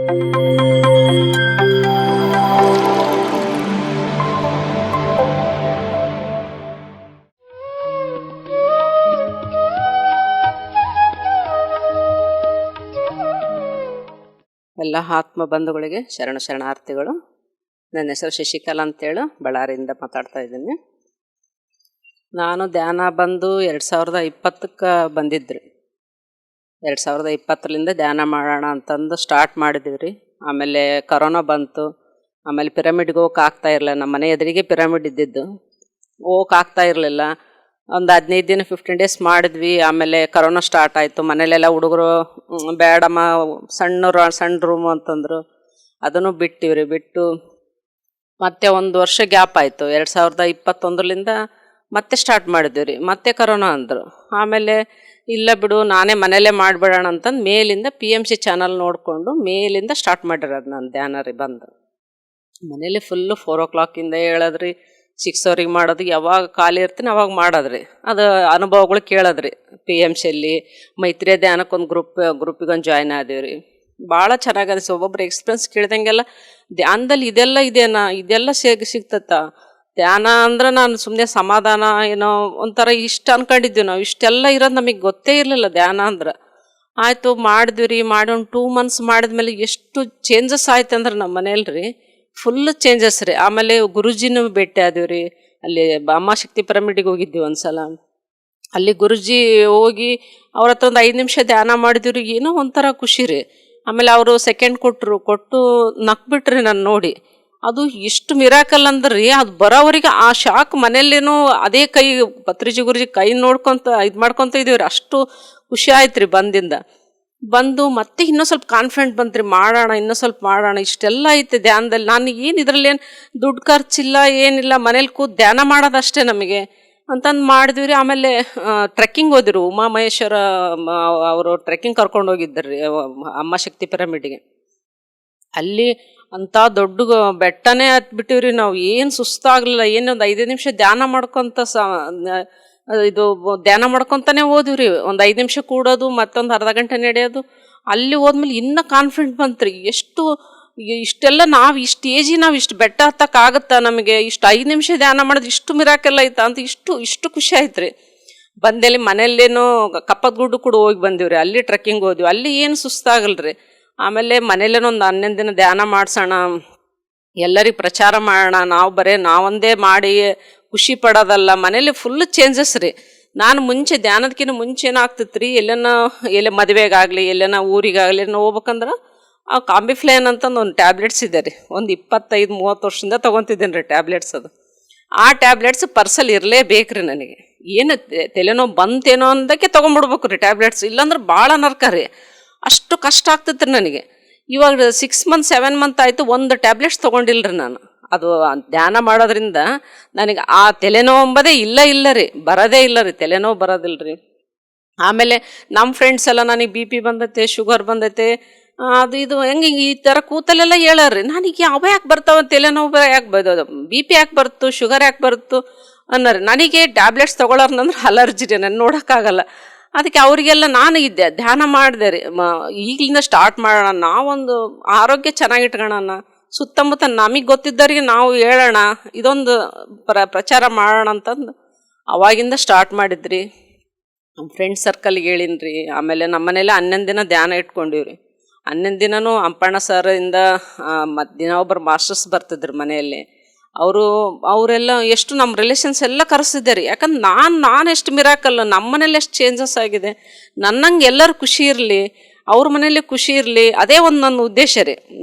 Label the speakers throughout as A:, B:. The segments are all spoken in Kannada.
A: ಎಲ್ಲ ಆತ್ಮ ಬಂಧುಗಳಿಗೆ ಶರಣಾರ್ಥಿಗಳು. ನನ್ನ ಹೆಸರು ಶಶಿಕಲಾ ಅಂತೇಳಿ ಬಳ್ಳಾರಿಯಿಂದ ಮಾತಾಡ್ತಾ ಇದ್ದೀನಿ. ನಾನು ಧ್ಯಾನ ಬಂದು 2020ಕ್ಕೆ ಬಂದಿದ್ರಿ. 2020ರಿಂದ ಧ್ಯಾನ ಮಾಡೋಣ ಅಂತಂದು ಸ್ಟಾರ್ಟ್ ಮಾಡಿದ್ವಿ ರೀ. ಆಮೇಲೆ ಕರೋನಾ ಬಂತು. ಆಮೇಲೆ ಪಿರಮಿಡ್ಗೆ ಹೋಗಕ್ಕೆ ಆಗ್ತಾ ಇರಲಿಲ್ಲ. ನಮ್ಮ ಮನೆ ಎದುರಿಗೆ ಪಿರಮಿಡ್ ಇದ್ದಿದ್ದು, ಹೋಗಕ್ಕೆ ಆಗ್ತಾ ಇರಲಿಲ್ಲ. ಒಂದು 15 ದಿನ 15 ಡೇಸ್ ಮಾಡಿದ್ವಿ. ಆಮೇಲೆ ಕರೋನಾ ಸ್ಟಾರ್ಟ್ ಆಯಿತು. ಮನೇಲೆಲ್ಲ ಹುಡುಗರು ಬೇಡಮ್ಮ ಸಣ್ಣ ರೂಮು ಅಂತಂದರು. ಅದನ್ನು ಬಿಟ್ಟಿವ್ರಿ. ಬಿಟ್ಟು ಮತ್ತೆ 1 ವರ್ಷ ಗ್ಯಾಪ್ ಆಯಿತು. 2021ರಿಂದ ಮತ್ತೆ ಸ್ಟಾರ್ಟ್ ಮಾಡಿದ್ವಿ ರೀ. ಮತ್ತೆ ಕರೋನಾ ಅಂದರು. ಆಮೇಲೆ ಇಲ್ಲ ಬಿಡು ನಾನೇ ಮನೇಲೇ ಮಾಡಿಬಿಡೋಣ ಅಂತಂದು ಮೇಲಿಂದ PMC ಚಾನಲ್ ನೋಡಿಕೊಂಡು ಮೇಲಿಂದ ಸ್ಟಾರ್ಟ್ ಮಾಡಿರೋದು ನಾನು ಧ್ಯಾನ ರೀ. ಬಂದು ಮನೇಲಿ ಫುಲ್ಲು 4 o'clockಯಿಂದ ಹೇಳೋದ್ರಿ, 6 ಮಾಡೋದು. ಯಾವಾಗ ಖಾಲಿ ಇರ್ತೀನಿ ಅವಾಗ ಮಾಡೋದ್ರಿ. ಅದು ಅನುಭವಗಳು ಕೇಳೋದ್ರಿ. PMCಯಲ್ಲಿ ಮೈತ್ರಿಯ ಧ್ಯಾನಕ್ಕೊಂದು ಗ್ರೂಪಿಗೊಂದು ಜಾಯ್ನ್ ಆದೀವಿ. ಭಾಳ ಚೆನ್ನಾಗಿ ಅನಿಸಿ ಒಬ್ಬೊಬ್ರು ಎಕ್ಸ್ಪೀರಿಯನ್ಸ್ ಕೇಳ್ದಂಗೆಲ್ಲ ಧ್ಯಾನದಲ್ಲಿ ಇದೆಲ್ಲ ಇದೇನಾ, ಇದೆಲ್ಲ ಸಿಗ್ತತ್ತ. ಧ್ಯಾನ ಅಂದ್ರೆ ನಾನು ಸುಮ್ಮನೆ ಸಮಾಧಾನ ಏನೋ ಒಂಥರ ಇಷ್ಟ ಅನ್ಕೊಂಡಿದ್ದೀವಿ ನಾವು. ಇಷ್ಟೆಲ್ಲ ಇರೋದು ನಮಗೆ ಗೊತ್ತೇ ಇರಲಿಲ್ಲ ಧ್ಯಾನ ಅಂದ್ರೆ. ಆಯಿತು ಮಾಡಿದ್ವಿ ರೀ. ಮಾಡಿ ಒಂದು 2 months ಮಾಡಿದ್ಮೇಲೆ ಎಷ್ಟು ಚೇಂಜಸ್ ಆಯ್ತು ಅಂದ್ರೆ ನಮ್ಮ ಮನೇಲಿ ರೀ ಫುಲ್ ಚೇಂಜಸ್ ರೀ. ಆಮೇಲೆ ಗುರುಜಿನೂ ಭೇಟಿ ಆದೀವಿ ರೀ. ಅಲ್ಲಿ ಅಮ್ಮಶಕ್ತಿ ಪಿರಮಿಡಿಗೆ ಹೋಗಿದ್ದೀವಿ ಒಂದ್ಸಲ. ಅಲ್ಲಿ ಗುರುಜಿ ಹೋಗಿ ಅವ್ರ ಹತ್ರ ಒಂದು 5 ನಿಮಿಷ ಧ್ಯಾನ ಮಾಡಿದ್ವಿ ರೀ. ಏನೋ ಒಂಥರ ಖುಷಿ ರೀ. ಆಮೇಲೆ ಅವರು ಸೆಕೆಂಡ್ ಕೊಟ್ಟು ನಕ್ಬಿಟ್ರಿ ನಾನು ನೋಡಿ. ಅದು ಎಷ್ಟು ಮಿರಾಕಲ್ ಅಂದ್ರೆ ರೀ, ಅದು ಬರೋವರಿಗೆ ಆ ಶಾಕ್ ಮನೇಲೇನೋ ಅದೇ ಕೈ ಪತ್ರಿಜಿ ಗುರುಜಿ ಕೈ ನೋಡ್ಕೊತ ಇದು ಮಾಡ್ಕೊತ ಇದೀವಿ ರೀ. ಅಷ್ಟು ಖುಷಿ ಆಯ್ತು ರೀ ಬಂದು ಮತ್ತೆ ಇನ್ನೂ ಸ್ವಲ್ಪ ಕಾನ್ಫಿಡೆಂಟ್ ಬಂತು ರೀ. ಇನ್ನೂ ಸ್ವಲ್ಪ ಮಾಡೋಣ. ಇಷ್ಟೆಲ್ಲ ಐತೆ ಧ್ಯಾನದಲ್ಲಿ. ನಾನು ಏನು ಇದರಲ್ಲೇನು ದುಡ್ಡು ಖರ್ಚಿಲ್ಲ, ಏನಿಲ್ಲ. ಮನೇಲಿ ಕೂತು ಧ್ಯಾನ ಮಾಡೋದಷ್ಟೇ ನಮಗೆ ಅಂತಂದು ಮಾಡಿದ್ವಿ ರೀ. ಆಮೇಲೆ ಟ್ರೆಕ್ಕಿಂಗ್ ಹೋದಿರು. ಉಮಾಮಹೇಶ್ವರ ಅವರು ಟ್ರೆಕ್ಕಿಂಗ್ ಕರ್ಕೊಂಡು ಹೋಗಿದ್ದರು ರೀ ಅಮ್ಮಶಕ್ತಿ ಪಿರಮಿಡ್ಗೆ. ಅಲ್ಲಿ ಅಂಥ ದೊಡ್ಡ ಬೆಟ್ಟನೇ ಹತ್ಬಿಟ್ಟಿವ್ರಿ ನಾವು. ಏನು ಸುಸ್ತಾಗಲಿಲ್ಲ. ಏನೊಂದು 5 ನಿಮಿಷ ಧ್ಯಾನ ಮಾಡ್ಕೊತ ಧ್ಯಾನ ಮಾಡ್ಕೊತಾನೆ ಹೋದ್ವಿ ರೀ. ಒಂದು 5 ನಿಮಿಷ ಕೂಡೋದು, ಮತ್ತೊಂದು ಅರ್ಧ ಗಂಟೆ ನಡೆಯೋದು. ಅಲ್ಲಿ ಹೋದ್ಮೇಲೆ ಇನ್ನೂ ಕಾನ್ಫಿಡೆಂಟ್ ಬಂತು ರೀ. ಇಷ್ಟೆಲ್ಲ ನಾವು ಇಷ್ಟು ಏಜಿ ನಾವು ಇಷ್ಟು ಬೆಟ್ಟ ಹತ್ತಕ್ಕಾಗತ್ತಾ, ನಮಗೆ ಇಷ್ಟು 5 ನಿಮಿಷ ಧ್ಯಾನ ಮಾಡೋದು ಇಷ್ಟು ಮಿರಾಕಲ್ ಐತಾ ಅಂತ ಇಷ್ಟು ಖುಷಿ ಆಯ್ತು ರೀ. ಬಂದೇಲಿ ಮನೇಲೇನೋ ಕಪ್ಪದ ಗುಡ್ಡು ಕೂಡ ಹೋಗಿ ಬಂದೀವಿ ರೀ. ಅಲ್ಲಿ ಟ್ರೆಕ್ಕಿಂಗ್ ಹೋದ್ವಿ. ಅಲ್ಲಿ ಏನು ಸುಸ್ತಾಗಲ್ರಿ. ಆಮೇಲೆ ಮನೇಲೇನೋ ಒಂದು 11 ದಿನ ಧ್ಯಾನ ಮಾಡಿಸೋಣ, ಎಲ್ಲರಿಗೆ ಪ್ರಚಾರ ಮಾಡೋಣ. ನಾವೊಂದೇ ಮಾಡಿ ಖುಷಿ ಪಡೋದಲ್ಲ. ಮನೇಲಿ ಫುಲ್ ಚೇಂಜಸ್ ರೀ. ನಾನು ಮುಂಚೆ ಧ್ಯಾನದಕ್ಕಿಂತ ಮುಂಚೆ ಏನಾಗ್ತಿತ್ತು ರೀ, ಎಲ್ಲ ಮದುವೆಗಾಗಲಿ ಎಲ್ಲನ ಊರಿಗಾಗಲಿ ಏನೋ ಹೋಗ್ಬೇಕಂದ್ರೆ ಆ ಕಾಂಬಿಫ್ಲೈನ್ ಅಂತಂದು ಒಂದು ಟ್ಯಾಬ್ಲೆಟ್ಸ್ ಇದೆ ರೀ. ಒಂದು 25-30 ವರ್ಷದಿಂದ ತೊಗೊತಿದ್ದೇನೆ ರೀ ಟ್ಯಾಬ್ಲೆಟ್ಸ್. ಅದು ಆ ಟ್ಯಾಬ್ಲೆಟ್ಸ್ ಪರ್ಸಲ್ಲಿ ಇರಲೇಬೇಕು ರೀ ನನಗೆ. ಏನು ತಲೆನೋವು ಬಂತೇನೋ ಅಂದಕ್ಕೆ ತೊಗೊಂಡ್ಬಿಡ್ಬೇಕು ರೀ ಟ್ಯಾಬ್ಲೆಟ್ಸ್. ಇಲ್ಲಾಂದ್ರೆ ಭಾಳ ನರ್ಕ ರೀ. ಅಷ್ಟು ಕಷ್ಟ ಆಗ್ತೈತೆ ರೀ ನನಗೆ. ಇವಾಗ 6 months 7 months ಆಯಿತು, ಒಂದು ಟ್ಯಾಬ್ಲೆಟ್ಸ್ ತೊಗೊಂಡಿಲ್ಲ ರೀ ನಾನು. ಅದು ಧ್ಯಾನ ಮಾಡೋದ್ರಿಂದ ನನಗೆ ಆ ತಲೆನೋವು ಅಂಬೋದೇ ಇಲ್ಲ ರೀ. ಬರೋದೇ ಇಲ್ಲ ರೀ, ತಲೆನೋವು ಬರೋದಿಲ್ಲ ರೀ. ಆಮೇಲೆ ನಮ್ಮ ಫ್ರೆಂಡ್ಸ್ ಎಲ್ಲ ನನಗೆ BP ಬಂದೈತೆ, ಶುಗರ್ ಬಂದೈತೆ, ಅದು ಇದು ಹೆಂಗೆ ಈ ಥರ ಕೂತಲೆಲ್ಲ ಹೇಳಾರ್ರಿ. ನನಗೆ ಅವ ಯಾಕೆ ಬರ್ತಾವ, ತಲೆನೋವು ಯಾಕೆ ಬರೋದು, BP ಯಾಕೆ ಬರ್ತು, ಶುಗರ್ ಯಾಕೆ ಬರ್ತು ಅನ್ನೋರಿ. ನನಗೆ ಟ್ಯಾಬ್ಲೆಟ್ಸ್ ತೊಗೊಳೋರ್ನಂದ್ರೆ ಅಲರ್ಜಿ ರೀ, ನಾನು ನೋಡೋಕ್ಕಾಗಲ್ಲ. ಅದಕ್ಕೆ ಅವರಿಗೆಲ್ಲ ನಾನು ಇದ್ದೆ ಧ್ಯಾನ ಮಾಡಿದೆ ರೀ. ಈಗಲಿಂದ ಸ್ಟಾರ್ಟ್ ಮಾಡೋಣ, ನಾವೊಂದು ಆರೋಗ್ಯ ಚೆನ್ನಾಗಿಟ್ಕೊಳ್ಳೋಣ, ಸುತ್ತಮುತ್ತ ನಮಗೆ ಗೊತ್ತಿದ್ದವರಿಗೆ ನಾವು ಹೇಳೋಣ, ಇದೊಂದು ಪ್ರಚಾರ ಮಾಡೋಣ ಅಂತಂದು ಅವಾಗಿಂದ ಸ್ಟಾರ್ಟ್ ಮಾಡಿದ್ರಿ. ನಮ್ಮ ಫ್ರೆಂಡ್ ಸರ್ಕಲ್ಗೆ ಹೇಳಿನಿ ರೀ. ಆಮೇಲೆ ನಮ್ಮ ಮನೇಲಿ 11 ದಿನ ಧ್ಯಾನ ಇಟ್ಕೊಂಡಿವ್ರಿ. 11 ದಿನನೂ ಅಂಪಣ್ಣ ಸರಿಂದ ದಿನ ಒಬ್ಬರು ಮಾಸ್ಟರ್ಸ್ ಬರ್ತಿದ್ರು ಮನೆಯಲ್ಲಿ. ಅವರೆಲ್ಲ ಎಷ್ಟು ನಮ್ಮ ರಿಲೇಷನ್ಸ್ ಎಲ್ಲ ಕರೆಸಿದ್ದಾರೆ. ಯಾಕಂದ್ರೆ ನಾನು ಎಷ್ಟು ಮಿರಾಕಲ್, ನಮ್ಮ ಮನೇಲಿ ಎಷ್ಟು ಚೇಂಜಸ್ ಆಗಿದೆ. ನನ್ನಂಗೆ ಎಲ್ಲರೂ ಖುಷಿ ಇರಲಿ, ಅವ್ರ ಮನೇಲಿ ಖುಷಿ ಇರಲಿ, ಅದೇ ಒಂದು ನನ್ನ ಉದ್ದೇಶ ರೀ.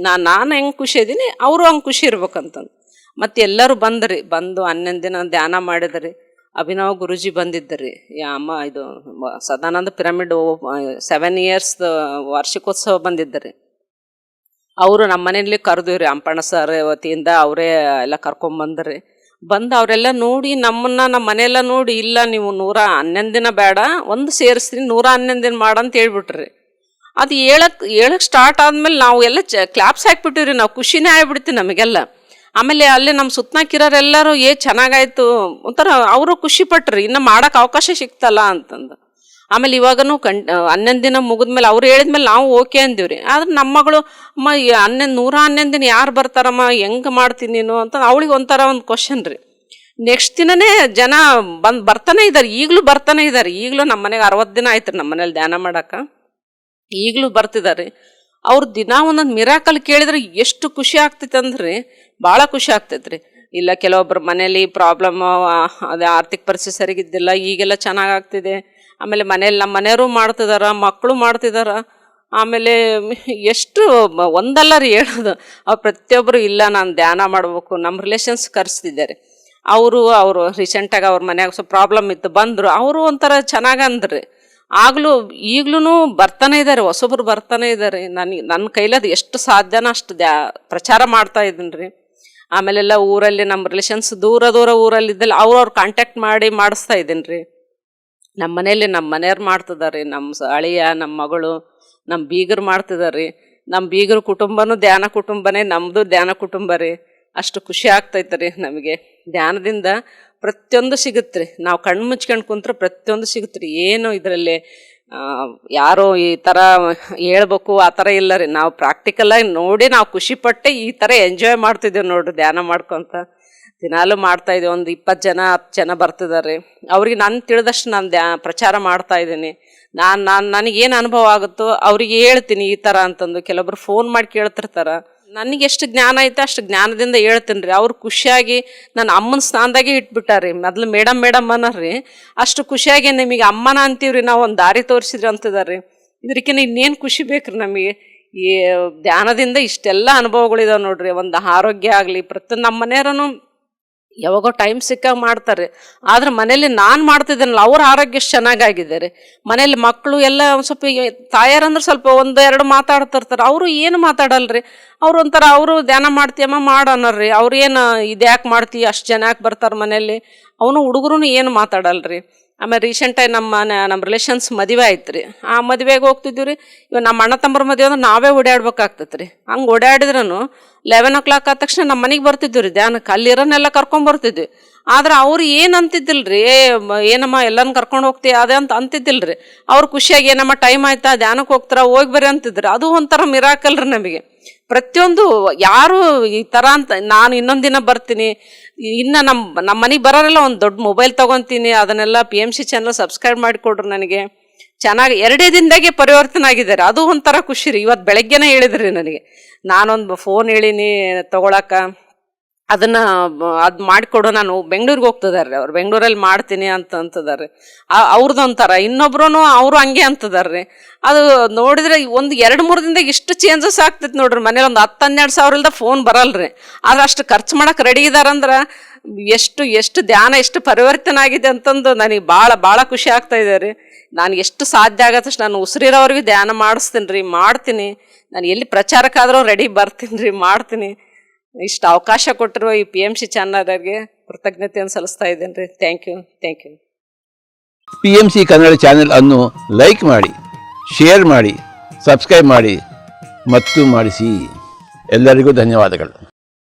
A: ನಾನು ಹೆಂಗೆ ಖುಷಿ ಇದ್ದೀನಿ ಅವರು ಹಂಗೆ ಖುಷಿ ಇರ್ಬೇಕಂತಂದು ಮತ್ತು ಎಲ್ಲರೂ ಬಂದು 11 ದಿನ ಧ್ಯಾನ ಮಾಡಿದ್ರಿ. ಅಭಿನವ್ ಗುರುಜಿ ಬಂದಿದ್ದರಿ. ಇದು ಸದಾನಂದ ಪಿರಮಿಡ್ 7 years ವಾರ್ಷಿಕೋತ್ಸವ ಬಂದಿದ್ದರಿ. ಅವರು ನಮ್ಮ ಮನೆಯಲ್ಲಿ ಕರೆದಿವ್ರಿ. ಅಂಪಣ್ಣ ಸರ್ ವತಿಯಿಂದ ಅವರೇ ಎಲ್ಲ ಕರ್ಕೊಂಬಂದ್ರಿ. ಅವರೆಲ್ಲ ನೋಡಿ ನಮ್ಮ ಮನೆಯೆಲ್ಲ ನೋಡಿ, ಇಲ್ಲ ನೀವು 111 ದಿನ ಬೇಡ, ಒಂದು ಸೇರಿಸ್ತೀನಿ 111 ದಿನ ಮಾಡಂತ ಹೇಳ್ಬಿಟ್ರಿ. ಅದು ಹೇಳಕ್ಕೆ ಸ್ಟಾರ್ಟ್ ಆದಮೇಲೆ ನಾವು ಎಲ್ಲ ಕ್ಲಾಪ್ಸ್ ಹಾಕ್ಬಿಟ್ಟಿವ್ರಿ. ನಾವು ಖುಷಿನೇ ಆಗ್ಬಿಡ್ತೀವಿ ನಮಗೆಲ್ಲ. ಆಮೇಲೆ ಅಲ್ಲಿ ನಮ್ಮ ಸುತ್ತನಾಕಿರೋರೆಲ್ಲರೂ ಚೆನ್ನಾಗಾಯ್ತು ಒಂಥರ ಅವರು ಖುಷಿ ಪಟ್ರಿ, ಇನ್ನು ಮಾಡೋಕೆ ಅವಕಾಶ ಸಿಕ್ತಲ್ಲ ಅಂತಂದು. ಆಮೇಲೆ ಇವಾಗನೂ 11 ದಿನ ಮುಗಿದ್ಮೇಲೆ ಅವ್ರು ಹೇಳಿದ್ಮೇಲೆ ನಾವು ಓಕೆ ಅಂದಿವ್ರಿ. ಆದ್ರೆ ನಮ್ಮ ಮಗಳು ಅಮ್ಮ 111 ದಿನ ಯಾರು ಬರ್ತಾರಮ್ಮ, ಹೆಂಗೆ ಮಾಡ್ತೀನಿ ನೀನು ಅಂತ ಅವಳಿಗೆ ಒಂಥರ ಒಂದು ಕ್ವಶನ್ ರೀ. ನೆಕ್ಸ್ಟ್ ದಿನನೇ ಜನ ಬರ್ತಾನೆ ಇದ್ದಾರೆ, ಈಗಲೂ ಬರ್ತಾನೆ ಇದ್ದಾರೆ. ಈಗಲೂ ನಮ್ಮ ಮನೆಗೆ 60 ದಿನ ಆಯ್ತು ನಮ್ಮ ಮನೇಲಿ ಧ್ಯಾನ ಮಾಡಕ್ಕೆ, ಈಗಲೂ ಬರ್ತಿದ್ದಾರೆ. ಅವ್ರು ದಿನ ಒಂದೊಂದು ಮಿರಾಕಲ್ ಕೇಳಿದ್ರೆ ಎಷ್ಟು ಖುಷಿ ಆಗ್ತೈತೆ ಅಂದ್ರೆ ಭಾಳ ಖುಷಿ ಆಗ್ತೈತೆ ರೀ. ಇಲ್ಲ ಕೆಲವೊಬ್ಬರ ಮನೇಲಿ ಪ್ರಾಬ್ಲಮ್, ಅದೇ ಆರ್ಥಿಕ ಪರಿಸ್ಥಿತಿ ಸರಿಗಿದ್ದಿಲ್ಲ, ಈಗೆಲ್ಲ ಚೆನ್ನಾಗಾಗ್ತಿದೆ. ಆಮೇಲೆ ಮನೇಲಿ ನಮ್ಮ ಮನೆಯವರು ಮಾಡ್ತಿದಾರ, ಮಕ್ಕಳು ಮಾಡ್ತಿದಾರ. ಆಮೇಲೆ ಎಷ್ಟು ಒಂದಲ್ಲ ರೀ ಹೇಳೋದು, ಅವ್ರು ಪ್ರತಿಯೊಬ್ಬರು ಇಲ್ಲ ನಾನು ಧ್ಯಾನ ಮಾಡಬೇಕು. ನಮ್ಮ ರಿಲೇಷನ್ಸ್ ಕರೆಸ್ತಿದ್ದಾರೆ. ಅವರು ರೀಸೆಂಟಾಗಿ ಅವ್ರ ಮನ್ಯಾಗ ಸ್ವಲ್ಪ ಪ್ರಾಬ್ಲಮ್ ಇತ್ತು, ಬಂದರು. ಅವರು ಒಂಥರ ಚೆನ್ನಾಗಂದ್ರಿ. ಈಗ್ಲೂ ಬರ್ತಾನೆ ಇದ್ದಾರೆ, ಹೊಸೊಬ್ರು ಬರ್ತಾನೆ ಇದ್ದಾರೆ. ನನ್ನ ಕೈಲದು ಎಷ್ಟು ಸಾಧ್ಯನೋ ಅಷ್ಟು ಪ್ರಚಾರ ಮಾಡ್ತಾ ಇದ್ದೀನಿ ರೀ. ಆಮೇಲೆಲ್ಲ ಊರಲ್ಲಿ ನಮ್ಮ ರಿಲೇಷನ್ಸ್ ದೂರ ಊರಲ್ಲಿದ್ದಲ್ಲಿ ಅವ್ರವ್ರು ಕಾಂಟ್ಯಾಕ್ಟ್ ಮಾಡಿ ಮಾಡಿಸ್ತಾ ಇದ್ದೀನಿ ರೀ. ನಮ್ಮ ಮನೇಲಿ ನಮ್ಮ ಮನೆಯವ್ರು ಮಾಡ್ತಿದ್ದಾರೆ, ನಮ್ಮ ಅಳಿಯ, ನಮ್ಮ ಮಗಳು, ನಮ್ಮ ಬೀಗರು ಮಾಡ್ತಿದ್ದಾರೆ ರೀ. ನಮ್ಮ ಬೀಗರ ಕುಟುಂಬನೂ ಧ್ಯಾನ ಕುಟುಂಬನೇ, ನಮ್ಮದು ಧ್ಯಾನ ಕುಟುಂಬ ರೀ. ಅಷ್ಟು ಖುಷಿ ಆಗ್ತೈತೆ ರೀ ನಮಗೆ. ಧ್ಯಾನದಿಂದ ಪ್ರತಿಯೊಂದು ಸಿಗುತ್ತೆ ರೀ. ನಾವು ಕಣ್ಣು ಮುಚ್ಕೊಂಡು ಕುಂತ್ರೆ ಪ್ರತಿಯೊಂದು ಸಿಗುತ್ತೆ ರೀ. ಏನು ಇದರಲ್ಲಿ ಯಾರೋ ಈ ಥರ ಹೇಳ್ಬೇಕು ಆ ಥರ ಇಲ್ಲ ರೀ. ನಾವು ಪ್ರಾಕ್ಟಿಕಲಾಗಿ ನೋಡಿ ನಾವು ಖುಷಿಪಟ್ಟೆ ಈ ಥರ ಎಂಜಾಯ್ ಮಾಡ್ತಿದ್ದೇವೆ ನೋಡ್ರಿ ಧ್ಯಾನ ಮಾಡ್ಕೊತ. ದಿನಾಲೂ ಮಾಡ್ತಾಯಿದ್ದೀವಿ. ಒಂದು 20 ಜನ 10 ಜನ ಬರ್ತಿದ್ದಾರೆ. ಅವ್ರಿಗೆ ನಾನು ತಿಳಿದಷ್ಟು ನಾನು ಪ್ರಚಾರ ಮಾಡ್ತಾಯಿದ್ದೀನಿ. ನನಗೇನು ಅನುಭವ ಆಗುತ್ತೋ ಅವ್ರಿಗೆ ಹೇಳ್ತೀನಿ ಈ ಥರ ಅಂತಂದು. ಕೆಲವೊಬ್ರು ಫೋನ್ ಮಾಡಿ ಕೇಳ್ತಿರ್ತಾರೆ. ನನಗೆ ಎಷ್ಟು ಜ್ಞಾನ ಐತೆ ಅಷ್ಟು ಜ್ಞಾನದಿಂದ ಹೇಳ್ತೀನಿ ರೀ. ಅವ್ರು ಖುಷಿಯಾಗಿ ನನ್ನ ಅಮ್ಮನ ಸ್ಥಾನದಾಗೆ ಇಟ್ಬಿಟ್ಟಾರೆ ರೀ. ಮೊದಲು ಮೇಡಮ್ ಅನ್ನೋರಿ ಅಷ್ಟು ಖುಷಿಯಾಗಿ ನಿಮಗೆ ಅಮ್ಮನ ಅಂತೀವ್ರಿ, ನಾವು ಒಂದು ದಾರಿ ತೋರಿಸಿದ್ರಿ ಅಂತಿದ್ದಾರೆ ರೀ. ಇದಕ್ಕಿಂತ ಇನ್ನೇನು ಖುಷಿ ಬೇಕ್ರಿ ನಮಗೆ. ಈ ಧ್ಯಾನದಿಂದ ಇಷ್ಟೆಲ್ಲ ಅನುಭವಗಳಿದಾವೆ ನೋಡ್ರಿ. ಒಂದು ಆರೋಗ್ಯ ಆಗಲಿ, ಪ್ರತಿಯೊಂದು ನಮ್ಮ ಮನೆಯವ್ರೂ ಯಾವಾಗೋ ಟೈಮ್ ಸಿಕ್ಕಾಗ ಮಾಡ್ತಾರೆ. ಆದ್ರೆ ಮನೇಲಿ ನಾನು ಮಾಡ್ತಿದ್ದೇನಲ್ಲ ಅವ್ರ ಆರೋಗ್ಯ ಎಷ್ಟು ಚೆನ್ನಾಗಾಗಿದ್ದಾರೆ. ಮನೇಲಿ ಮಕ್ಕಳು ಎಲ್ಲ ಸ್ವಲ್ಪ ತಾಯಾರಂದ್ರೆ ಸ್ವಲ್ಪ 1-2 ಮಾತಾಡ್ತಿರ್ತಾರೆ. ಅವರು ಏನು ಮಾತಾಡಲ್ರಿ. ಅವ್ರು ಒಂಥರ ಅವರು ಧ್ಯಾನ ಮಾಡ್ತೀಯಮ್ಮ ಮಾಡೋನರ್ರಿ. ಅವ್ರು ಏನು ಇದ್ಯಾಕೆ ಮಾಡ್ತೀವಿ, ಅಷ್ಟು ಜನ ಯಾಕೆ ಬರ್ತಾರೆ ಮನೇಲಿ, ಅವನು ಹುಡುಗರು ಏನು ಮಾತಾಡಲ್ರಿ. ಆಮೇಲೆ ರೀಸೆಂಟಾಗಿ ನಮ್ಮ ರಿಲೇಷನ್ಸ್ ಮದುವೆ ಆಯ್ತು ರೀ. ಆ ಮದುವೆಗೆ ಹೋಗ್ತಿದ್ದೀವಿ ರೀ. ಇವಾಗ ನಮ್ಮ ಅಣ್ಣ ತಮ್ಮರ ಮದುವೆ ಅಂದ್ರೆ ನಾವೇ ಓಡಾಡ್ಬೇಕಾಗ್ತೈತೆ ರೀ. ಹಂಗೆ ಓಡಾಡಿದ್ರೂ 11 o'clock ಆದ ತಕ್ಷಣ ನಮ್ಮ ಮನೆಗೆ ಬರ್ತಿದ್ವಿ ರೀ ಧ್ಯಾನಕ್ಕೆ. ಅಲ್ಲಿರೋನೆಲ್ಲ ಕರ್ಕೊಂಬರ್ತಿದ್ವಿ. ಆದ್ರೆ ಅವ್ರು ಏನು ಅಂತಿದ್ದಿಲ್ಲ ರೀ, ಏನಮ್ಮ ಎಲ್ಲನೂ ಕರ್ಕೊಂಡು ಹೋಗ್ತೀವಿ ಅದೇ ಅಂತ ಅಂತಿದ್ದಿಲ್ಲ ರೀ. ಅವ್ರು ಖುಷಿಯಾಗಿ ಏನಮ್ಮ ಟೈಮ್ ಆಯ್ತಾ ಧ್ಯಾನಕ್ಕೆ ಹೋಗ್ತಾರ ಹೋಗಿ ಬರ್ರಿ ಅಂತಿದ್ರು. ಅದು ಒಂಥರ ಮಿರಾಕಲ್ ರೀ ನಮಗೆ. ಪ್ರತಿಯೊಂದು ಯಾರು ಈ ಥರ ಅಂತ ನಾನು ಇನ್ನೊಂದು ದಿನ ಬರ್ತೀನಿ, ಇನ್ನು ನಮ್ಮ ಮನೆಗೆ ಬರೋರೆಲ್ಲ ಒಂದು ದೊಡ್ಡ ಮೊಬೈಲ್ ತೊಗೊತೀನಿ, ಅದನ್ನೆಲ್ಲ PMC ಚಾನಲ್ ಸಬ್ಸ್ಕ್ರೈಬ್ ಮಾಡಿಕೊಡ್ರಿ. ನನಗೆ ಚೆನ್ನಾಗಿ 2 ದಿನದಾಗೆ ಪರಿವರ್ತನೆ ಆಗಿದ್ದಾರೆ. ಅದು ಒಂಥರ ಖುಷಿ ರೀ. ಇವತ್ತು ಬೆಳಗ್ಗೆನೇ ಹೇಳಿದ್ರಿ ನನಗೆ, ನಾನೊಂದು ಫೋನ್ ಹೇಳಿನಿ ತೊಗೊಳಕ್ಕೆ, ಅದನ್ನು ಅದು ಮಾಡಿಕೊಡು, ನಾನು ಬೆಂಗಳೂರಿಗೆ ಹೋಗ್ತಿದ್ದಾರೆ ಅವ್ರು, ಬೆಂಗಳೂರಲ್ಲಿ ಮಾಡ್ತೀನಿ ಅಂತಂತಿದ್ದಾರೆ. ಅವ್ರದ್ದೊಂಥರ. ಇನ್ನೊಬ್ರು ಅವರು ಹಂಗೆ ಅಂತಿದ್ದಾರೆ. ಅದು ನೋಡಿದ್ರೆ ಒಂದು 2-3 ದಿನದಾಗ ಇಷ್ಟು ಚೇಂಜಸ್ ಆಗ್ತೈತೆ ನೋಡ್ರಿ. ಮನೇಲಿ ಒಂದು 10-12 ಸಾವಿರ ಇಲ್ದ ಫೋನ್ ಬರಲ್ರಿ. ಆದ್ರೆ ಅಷ್ಟು ಖರ್ಚು ಮಾಡಕ್ಕೆ ರೆಡಿ ಇದ್ದಾರಂದ್ರೆ ಎಷ್ಟು ಧ್ಯಾನ ಎಷ್ಟು ಪರಿವರ್ತನೆ ಆಗಿದೆ ಅಂತಂದು ನನಗೆ ಭಾಳ ಖುಷಿ ಆಗ್ತಾ ಇದೆ ರೀ. ನಾನು ಎಷ್ಟು ಸಾಧ್ಯ ಆಗತ್ತಷ್ಟು ನಾನು ಉಸಿರಿರೋವ್ರಿಗೆ ಧ್ಯಾನ ಮಾಡಿಸ್ತೀನಿ ರೀ, ಮಾಡ್ತೀನಿ. ನಾನು ಎಲ್ಲಿ ಪ್ರಚಾರಕ್ಕಾದರೂ ರೆಡಿ ಬರ್ತೀನಿ ರೀ, ಮಾಡ್ತೀನಿ. ಇಷ್ಟು ಅವಕಾಶ ಕೊಟ್ಟಿರುವ ಈ PMC ಚಾನಲ್ಗೆ ಕೃತಜ್ಞತೆಯನ್ನು ಸಲ್ಲಿಸ್ತಾ ಇದ್ದೇನೆ ರೀ. Thank you.
B: PMC Kannada channel ಅನ್ನು ಲೈಕ್ ಮಾಡಿ, ಶೇರ್ ಮಾಡಿ, ಸಬ್ಸ್ಕ್ರೈಬ್ ಮಾಡಿ ಮತ್ತು ಮಾಡಿಸಿ. ಎಲ್ಲರಿಗೂ ಧನ್ಯವಾದಗಳು.